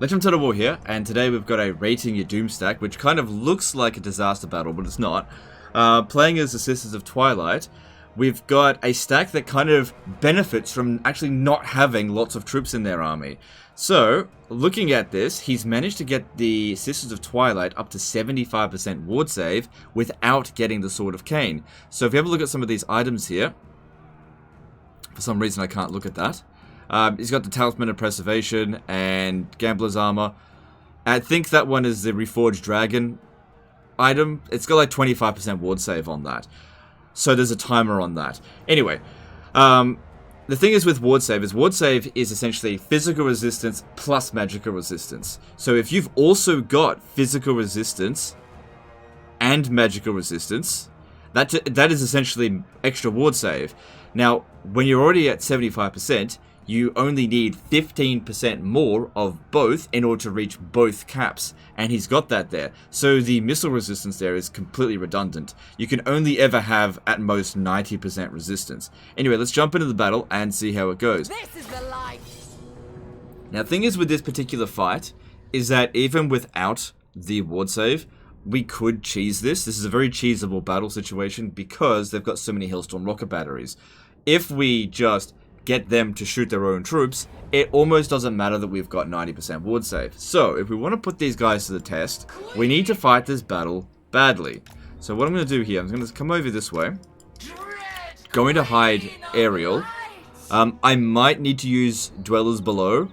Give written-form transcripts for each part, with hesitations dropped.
Legend of Total War here, and today we've got a rating your Doomstack, which kind of looks like a disaster battle, but it's not. Playing as the Sisters of Twilight, we've got a stack that kind of benefits from actually not having lots of troops in their army. So, looking at this, he's managed to get the Sisters of Twilight up to 75% ward save without getting the Sword of Cain. So if you have a look at some of these items here, for some reason I can't look at that. He's got the Talisman of Preservation and Gambler's Armor. I think that one is the Reforged Dragon item. It's got like 25% ward save on that. So there's a timer on that. Anyway, the thing is with ward save is essentially physical resistance plus magical resistance. So if you've also got physical resistance and magical resistance, that is essentially extra ward save. Now, when you're already at 75%, you only need 15% more of both in order to reach both caps, and he's got that there. So the missile resistance there is completely redundant. You can only ever have at most 90% resistance. Anyway, let's jump into the battle and see how it goes. This is the life. Now, the thing is with this particular fight is that even without the ward save, we could cheese this. This is a very cheesable battle situation because they've got so many Hailstorm rocket batteries. If we just get them to shoot their own troops, it almost doesn't matter that we've got 90% ward save. So, if we want to put these guys to the test, we need to fight this battle badly. So what I'm going to do here, I'm going to come over this way, going to hide aerial. I might need to use Dwellers Below,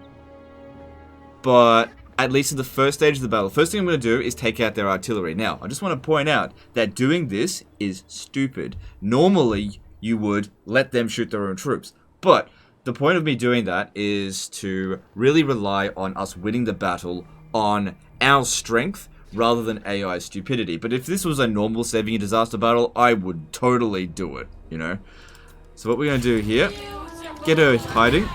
but at least in the first stage of the battle, first thing I'm going to do is take out their artillery. Now, I just want to point out that doing this is stupid. Normally, you would let them shoot their own troops. But the point of me doing that is to really rely on us winning the battle on our strength rather than AI stupidity. But if this was a normal saving a disaster battle, I would totally do it, you know. So what we're going to do here, get her hiding.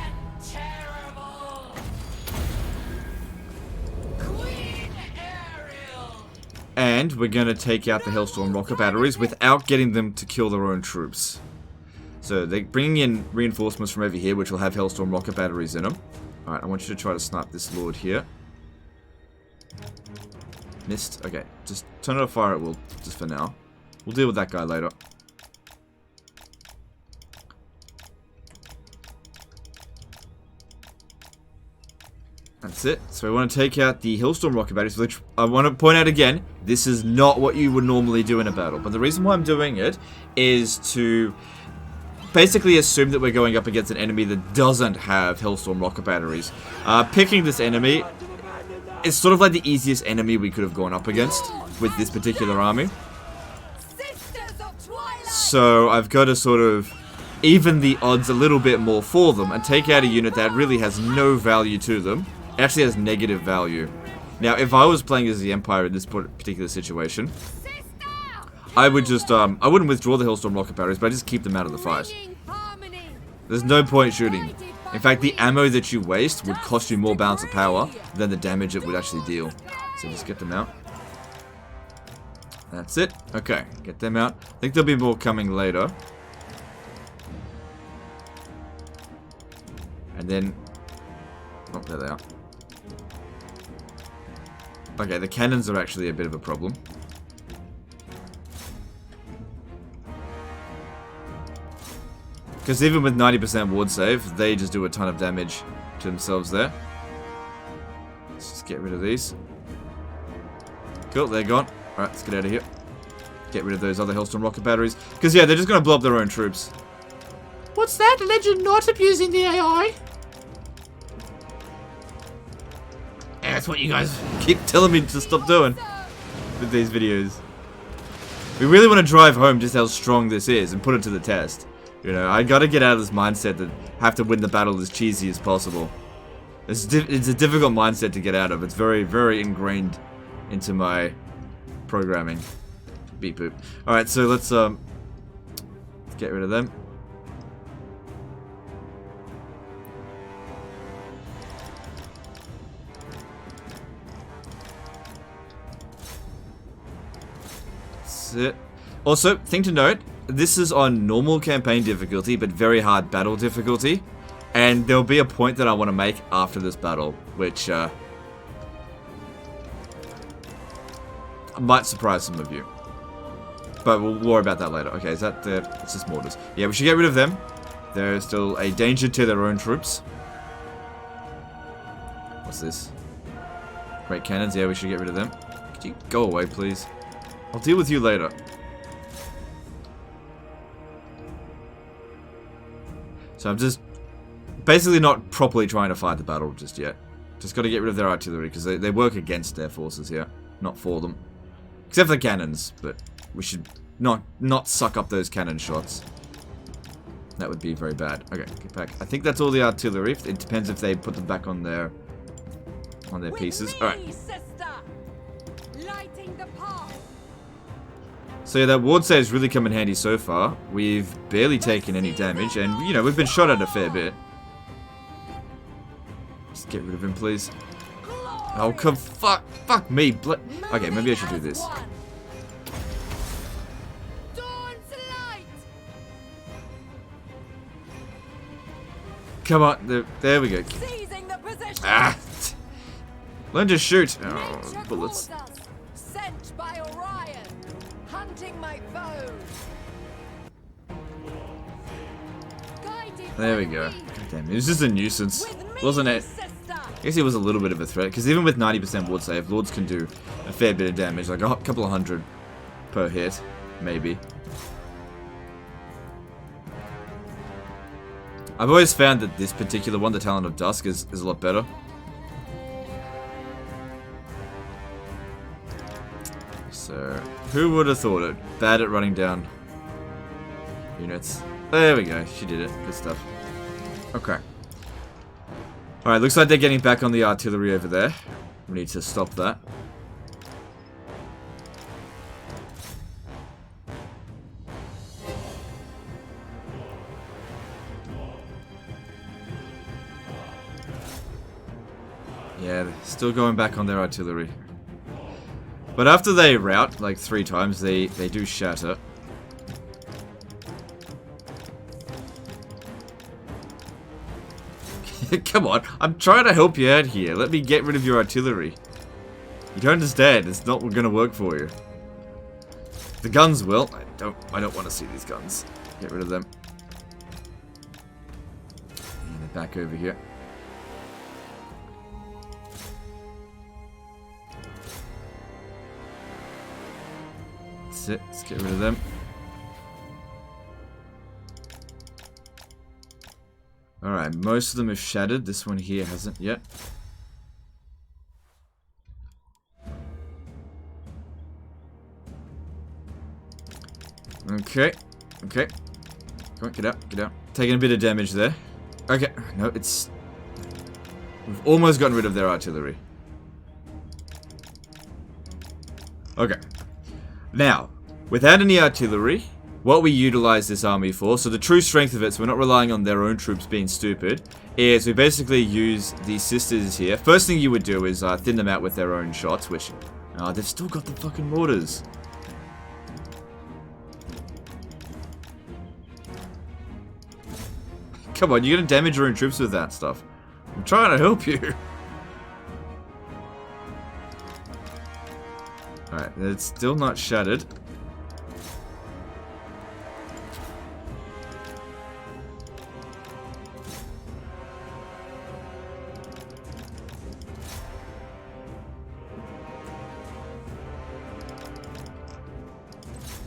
And we're going to take out the Hailstorm rocket batteries without getting them to kill their own troops. So they're bringing in reinforcements from over here, which will have Hailstorm rocket batteries in them. Alright, I want you to try to snipe this lord here. Missed. Okay, just turn it off fire at will, just for now. We'll deal with that guy later. That's it. So we want to take out the Hailstorm rocket batteries, which I want to point out again, this is not what you would normally do in a battle. But the reason why I'm doing it is to basically assume that we're going up against an enemy that doesn't have Hailstorm rocket batteries. Picking this enemy is sort of like the easiest enemy we could have gone up against with this particular army. So I've got to sort of even the odds a little bit more for them and take out a unit that really has no value to them. It actually has negative value. Now, if I was playing as the Empire in this particular situation, I would just, I wouldn't withdraw the Hailstorm rocket batteries, but I just keep them out of the fight. There's no point shooting. In fact, the ammo that you waste would cost you more balance of power than the damage it would actually deal. So just get them out. That's it. Okay, get them out. I think there'll be more coming later. And then, oh, there they are. Okay, the cannons are actually a bit of a problem. Because even with 90% ward save, they just do a ton of damage to themselves there. Let's just get rid of these. Cool, they're gone. Alright, let's get out of here. Get rid of those other Hailstorm rocket batteries. Because, yeah, they're just going to blow up their own troops. What's that? Legend not abusing the AI? Yeah, that's what you guys keep telling me to stop doing with these videos. We really want to drive home just how strong this is and put it to the test. You know, I gotta get out of this mindset that have to win the battle as cheesy as possible. It's a difficult mindset to get out of. It's very, very ingrained into my programming. Beep boop. Alright, so let's get rid of them. That's it. Also, thing to note, this is on normal campaign difficulty, but very hard battle difficulty. And there'll be a point that I want to make after this battle, which might surprise some of you. But we'll worry about that later. Okay, is that the... It's just mortars. Yeah, we should get rid of them. They're still a danger to their own troops. What's this? Great cannons. Yeah, we should get rid of them. Could you go away, please? I'll deal with you later. So I'm just basically not properly trying to fight the battle just yet. Just got to get rid of their artillery because they work against their forces here, not for them. Except for the cannons, but we should not suck up those cannon shots. That would be very bad. Okay, get back. I think that's all the artillery. It depends if they put them back on their pieces. All right. So yeah, that ward save's really come in handy so far. We've barely taken any damage, and you know we've been shot at a fair bit. Just get rid of him, please. Oh, come fuck me. Okay, maybe I should do this. Come on, there we go. Ah! Learn to shoot. Oh, bullets. Sent by Orion, hunting my foes. There we go. Damn, it was just a nuisance, wasn't it? I guess it was a little bit of a threat, because even with 90% ward save, Lords can do a fair bit of damage, like a couple of hundred per hit, maybe. I've always found that this particular one, the Talon of Dusk, is a lot better. So, who would have thought it? Bad at running down units. There we go, she did it. Good stuff. Okay. Alright, looks like they're getting back on the artillery over there. We need to stop that. Yeah, they're still going back on their artillery. But after they rout, like 3 times, they do shatter. Come on, I'm trying to help you out here. Let me get rid of your artillery. You don't understand, it's not gonna work for you. The guns will. I don't want to see these guns. Get rid of them. And they're back over here. That's it, let's get rid of them. Alright, most of them have shattered. This one here hasn't yet. Okay. Okay. Come on, get out, get out. Taking a bit of damage there. Okay, no, it's... We've almost gotten rid of their artillery. Okay. Now, without any artillery, what we utilize this army for, so the true strength of it, so we're not relying on their own troops being stupid, is we basically use these sisters here. First thing you would do is thin them out with their own shots, which... they've still got the fucking mortars. Come on, you're gonna damage your own troops with that stuff. I'm trying to help you. Alright, it's still not shattered.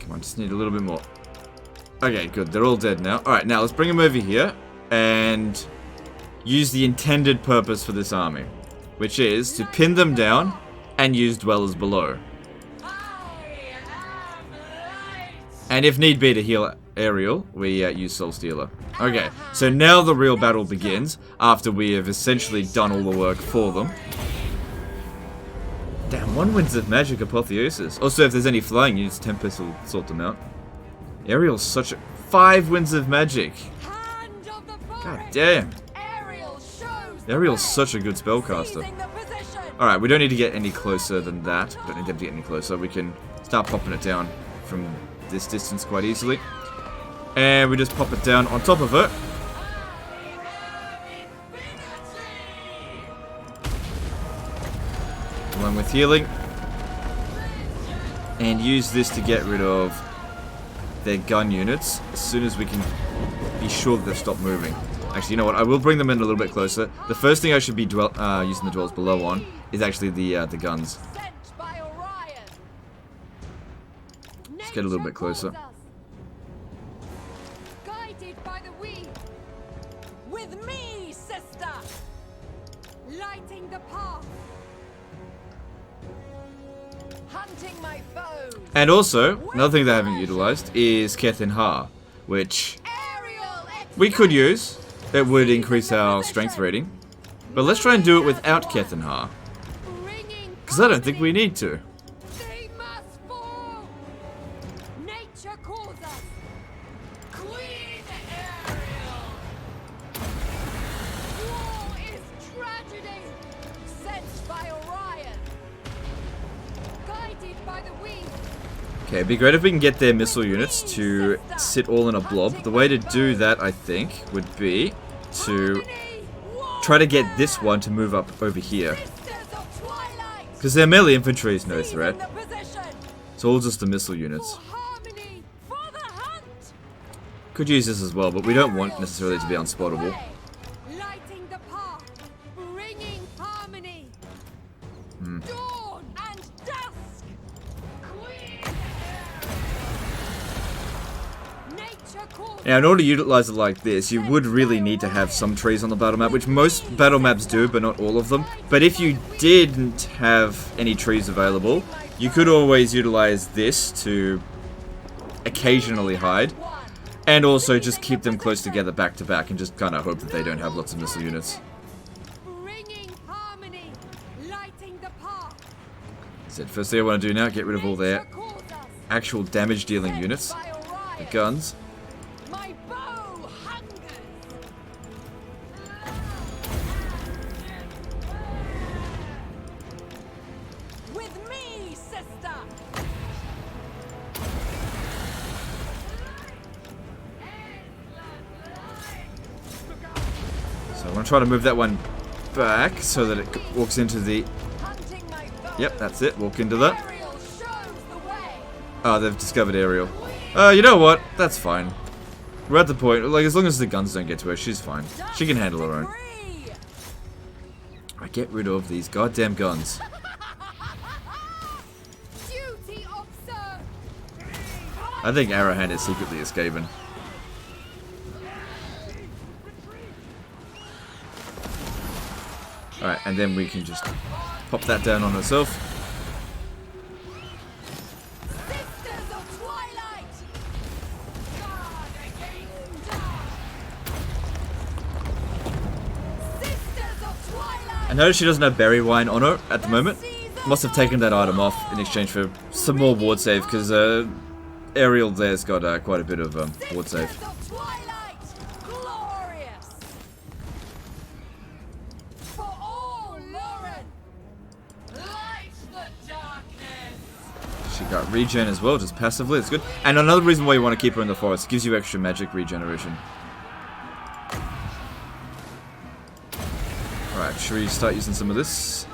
Come on, just need a little bit more. Okay, good. They're all dead now. Alright, now let's bring them over here and use the intended purpose for this army, which is to pin them down and use dwellers below. And if need be to heal Ariel, we use Soul Stealer. Okay, so now the real battle begins, after we have essentially done all the work for them. Damn, 1 wins at Magic Apotheosis. Also, if there's any flying units, Tempest will sort them out. Ariel's such a... 5 wins of Magic! God damn! Ariel's such a good spellcaster. Alright, we don't need to get any closer than that. Don't need them to get any closer. We can start popping it down from this distance quite easily. And we just pop it down on top of it. Along with healing. and use this to get rid of their gun units as soon as we can be sure that they've stopped moving. Actually, you know what? I will bring them in a little bit closer. The first thing I should be using the dwellers below on is actually the guns. Let's get a little bit closer. Guided by the wind. With me, sister. Lighting the path. Hunting my foes. And also, another thing they haven't utilized is Kethin Ha, which we could use. It would increase our strength rating. But let's try and do it without Kethin Ha, because I don't think we need to. They must fall. Nature calls us. Queen Ariel. War is tragedy. Sent by Orion. Guided by the wind. Okay, it'd be great if we can get their missile units to sit all in a blob. The way to do that, I think, would be to try to get this one to move up over here. Because their melee infantry is no threat. It's all just the missile units. Could use this as well, but we don't want necessarily to be unspottable. Lighting the path, bringing harmony. Hmm. Dawn and dusk. Nature calls. Now, in order to utilize it like this, you would really need to have some trees on the battle map, which most battle maps do, but not all of them. But if you didn't have any trees available, you could always utilize this to occasionally hide, and also just keep them close together back to back, and just kind of hope that they don't have lots of missile units. Bringing harmony, lighting the path. So first thing I want to do now, get rid of all their actual damage dealing units, the guns. My bow hungers. With me, sister. So I'm going to try to move that one back so that it walks into the... Hunting my foe. Yep, that's it. Walk into that. Ariel shows the way. Oh, they've discovered Ariel. You know what? That's fine. We're at the point, like, as long as the guns don't get to her, she's fine. She can handle her own. Free. Right, get rid of these goddamn guns. Duty observed. I think Arrowhand is secretly escaping. Alright, and then we can just pop that down on herself. Sisters of Twilight. Guard against dark. Sisters of Twilight. I notice she doesn't have berry wine on her at the moment. Must have taken that item off in exchange for some more ward save, because Ariel there's got quite a bit of ward save. Sisters of Twilight. Glorious. For all Lauren. Light the darkness. She got regen as well, just passively, it's good. And another reason why you want to keep her in the forest, it gives you extra magic regeneration. Alright, should we start using some of this?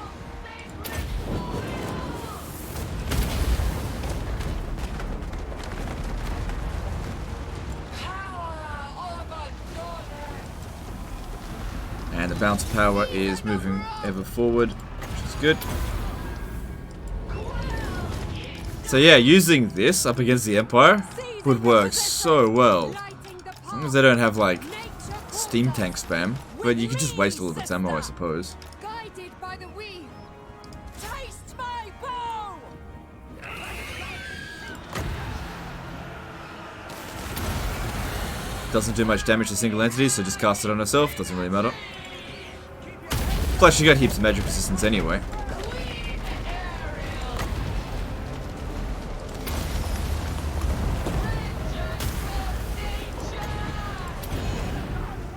And the bounce power is moving ever forward, which is good. So yeah, using this up against the Empire would work so well. As long as they don't have, like, steam tank spam. But you could just waste all of its ammo, I suppose. Guided by the wind. Taste my bow. Doesn't do much damage to single entities, so just cast it on herself, doesn't really matter. Plus, she got heaps of magic resistance anyway.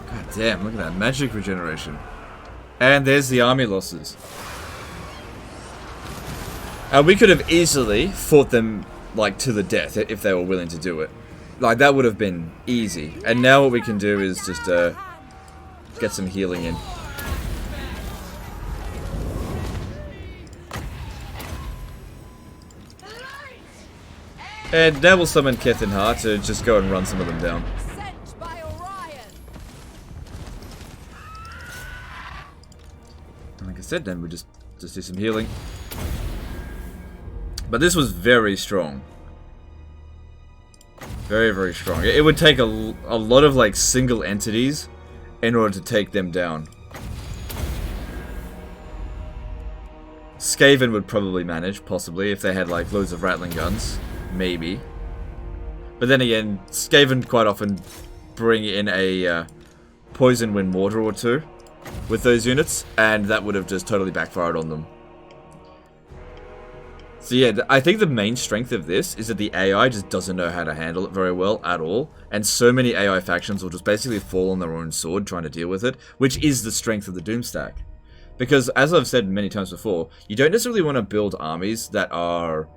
God damn, look at that magic regeneration. And there's the army losses. We could have easily fought them, like, to the death if they were willing to do it. Like, that would have been easy. And now what we can do is just get some healing in. And now we'll summon Keth and Hart to just go and run some of them down. Sent by Orion. And like I said, then we just do some healing. But this was very strong. Very, very strong. It would take a lot of like single entities in order to take them down. Skaven would probably manage, possibly, if they had like loads of rattling guns. Maybe. But then again, Skaven quite often bring in a poison wind mortar or two with those units, and that would have just totally backfired on them. So yeah, I think the main strength of this is that the AI just doesn't know how to handle it very well at all, and so many AI factions will just basically fall on their own sword trying to deal with it, which is the strength of the Doomstack. Because, as I've said many times before, you don't necessarily want to build armies that are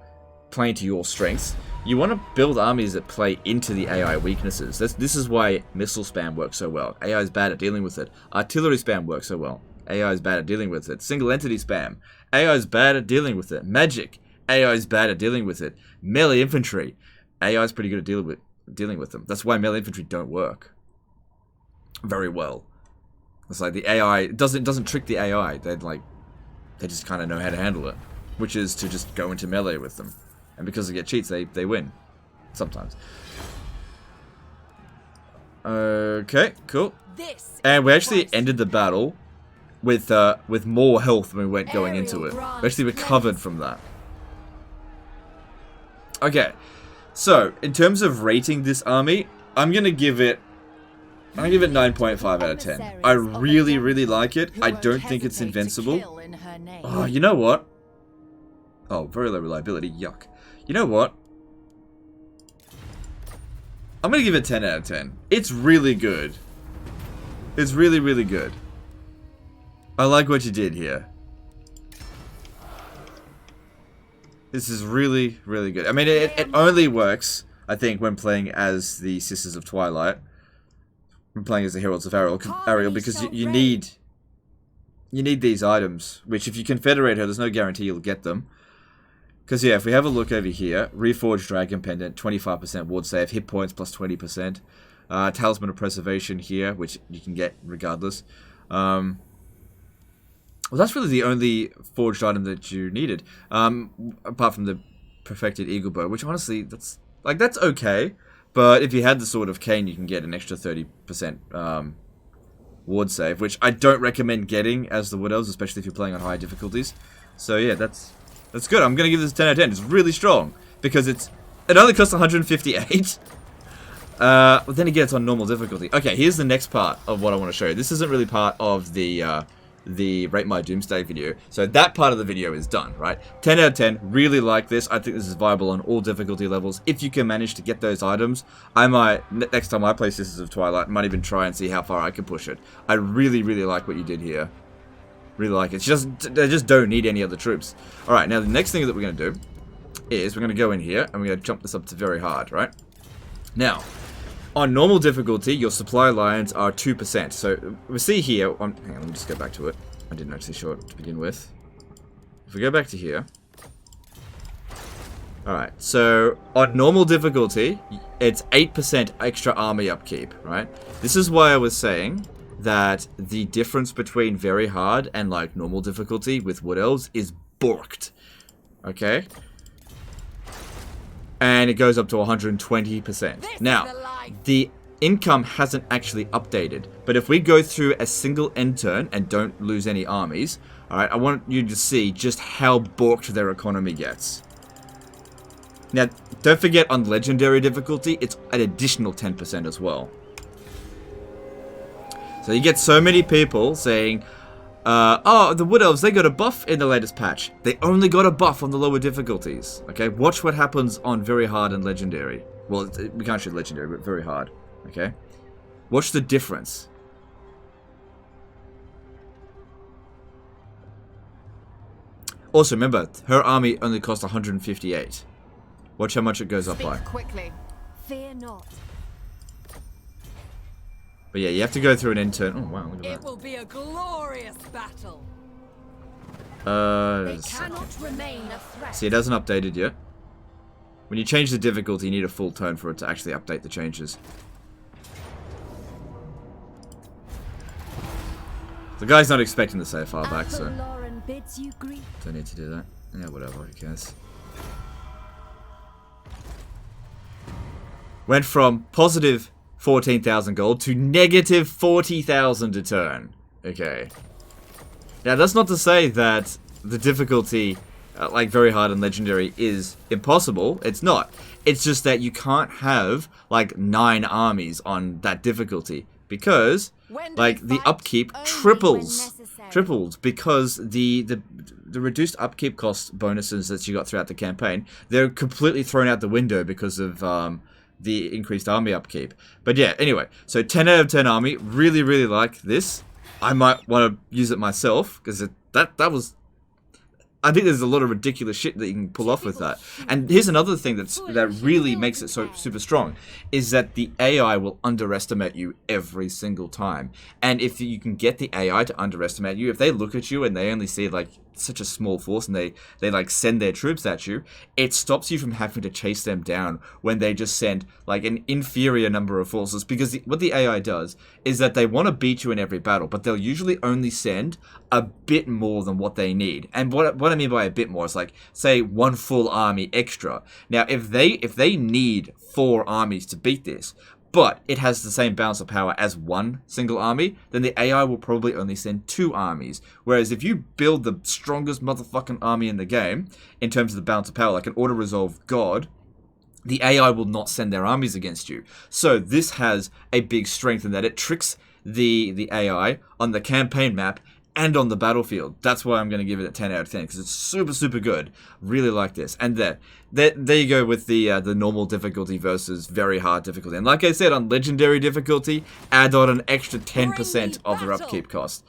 playing to your strengths. You want to build armies that play into the AI weaknesses. This is why missile spam works so well. AI is bad at dealing with it. Artillery spam works so well. AI is bad at dealing with it. Single entity spam. AI is bad at dealing with it. Magic. AI is bad at dealing with it. Melee infantry. AI is pretty good at dealing with them. That's why melee infantry don't work very well. It's like the AI doesn't trick the AI. They just kind of know how to handle it, which is to just go into melee with them. And because they get cheats, they win sometimes. Okay, cool. And we actually ended the battle with more health than we went going into it. We actually recovered from that. Okay, so in terms of rating this army, I'm gonna give it 9.5 out of 10. I really, really like it. I don't think it's invincible. Oh, you know what? Oh, very low reliability. Yuck. You know what? I'm gonna give it 10 out of 10. It's really good. It's really, really good. I like what you did here. This is really, really good. I mean, it only works, I think, when playing as the Sisters of Twilight. When playing as the Heralds of Ariel, because you need these items, which if you confederate her, there's no guarantee you'll get them. Because yeah, if we have a look over here, Reforged Dragon Pendant, 25% ward save, hit points plus 20%. Talisman of Preservation here, which you can get regardless. Well, that's really the only forged item that you needed, apart from the Perfected Eagle Bow, which honestly, that's okay. But if you had the Sword of Cain, you can get an extra 30% ward save, which I don't recommend getting as the Wood Elves, especially if you're playing on higher difficulties. So yeah, that's good. I'm gonna give this a 10 out of 10. It's really strong because it only costs 158. But then again, it's on normal difficulty. Okay, here's the next part of what I want to show you. This isn't really part of the Rate My Doomstack video. So that part of the video is done, right? 10 out of 10. Really like this. I think this is viable on all difficulty levels. If you can manage to get those items, I might, next time I play Sisters of Twilight, might even try and see how far I can push it. I really, really like what you did here. Really like it. They just don't need any other troops. Alright, now the next thing that we're going to do is we're going to go in here and we're going to jump this up to very hard, right? Now, on normal difficulty, your supply lines are 2%. So, we see here... hang on, let me just go back to it. I didn't actually show it to begin with. If we go back to here... Alright, so on normal difficulty, it's 8% extra army upkeep, right? This is why I was saying that the difference between very hard and like normal difficulty with Wood Elves is borked. Okay? And it goes up to 120%. Now, the income hasn't actually updated, but if we go through a single end turn and don't lose any armies, alright, I want you to see just how borked their economy gets. Now, don't forget on legendary difficulty, it's an additional 10% as well. So you get so many people saying, oh, the Wood Elves, they got a buff in the latest patch. They only got a buff on the lower difficulties. Okay, watch what happens on very hard and legendary. Well, we can't shoot legendary, but very hard. Okay, watch the difference. Also, remember, her army only cost 158. Watch how much it goes up by. Quickly. Fear not. But yeah, you have to go through an end turn. Oh wow, look at that. It will be a glorious battle. They cannot remain a threat. See, it hasn't updated yet. When you change the difficulty, you need a full turn for it to actually update the changes. The guy's not expecting to say far back, so don't need to do that. Yeah, whatever, who cares. Went from positive 14,000 gold to negative 40,000 a turn. Okay. Now, that's not to say that the difficulty, like very hard and legendary, is impossible. It's not. It's just that you can't have, like, 9 armies on that difficulty. Because, like, the upkeep triples because the reduced upkeep cost bonuses that you got throughout the campaign, they're completely thrown out the window because of the increased army upkeep. But yeah, anyway, so 10 out of 10 army, really, really like this. I might want to use it myself, because that was... I think there's a lot of ridiculous shit that you can pull off with that. And here's another thing that really makes it so super strong, is that the AI will underestimate you every single time. And if you can get the AI to underestimate you, if they look at you and they only see like such a small force and they like send their troops at you, it stops you from having to chase them down when they just send like an inferior number of forces. Because what the AI does is that they want to beat you in every battle, but they'll usually only send a bit more than what they need. And what I mean by a bit more is like, say, 1 full army extra. Now, if they need 4 armies to beat this, but it has the same balance of power as 1 single army, then the AI will probably only send 2 armies. Whereas if you build the strongest motherfucking army in the game, in terms of the balance of power, like an auto-resolve god, the AI will not send their armies against you. So this has a big strength in that it tricks the AI on the campaign map and on the battlefield. That's why I'm going to give it a 10 out of 10, because it's super, super good. Really like this. And there you go with the normal difficulty versus very hard difficulty. And like I said, on legendary difficulty, add on an extra 10% of their upkeep cost.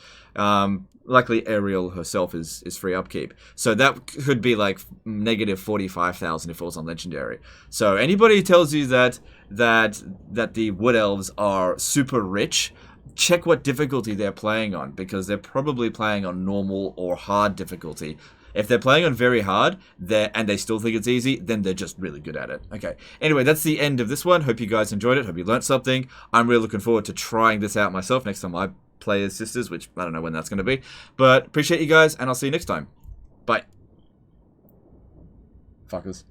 Luckily, Ariel herself is free upkeep. So that could be like negative 45,000 if it was on legendary. So anybody who tells you that the Wood Elves are super rich, check what difficulty they're playing on, because they're probably playing on normal or hard difficulty. If they're playing on very hard, and they still think it's easy, then they're just really good at it. Okay, anyway, that's the end of this one. Hope you guys enjoyed it. Hope you learnt something. I'm really looking forward to trying this out myself next time I play as Sisters, which I don't know when that's going to be. But appreciate you guys, and I'll see you next time. Bye. Fuckers.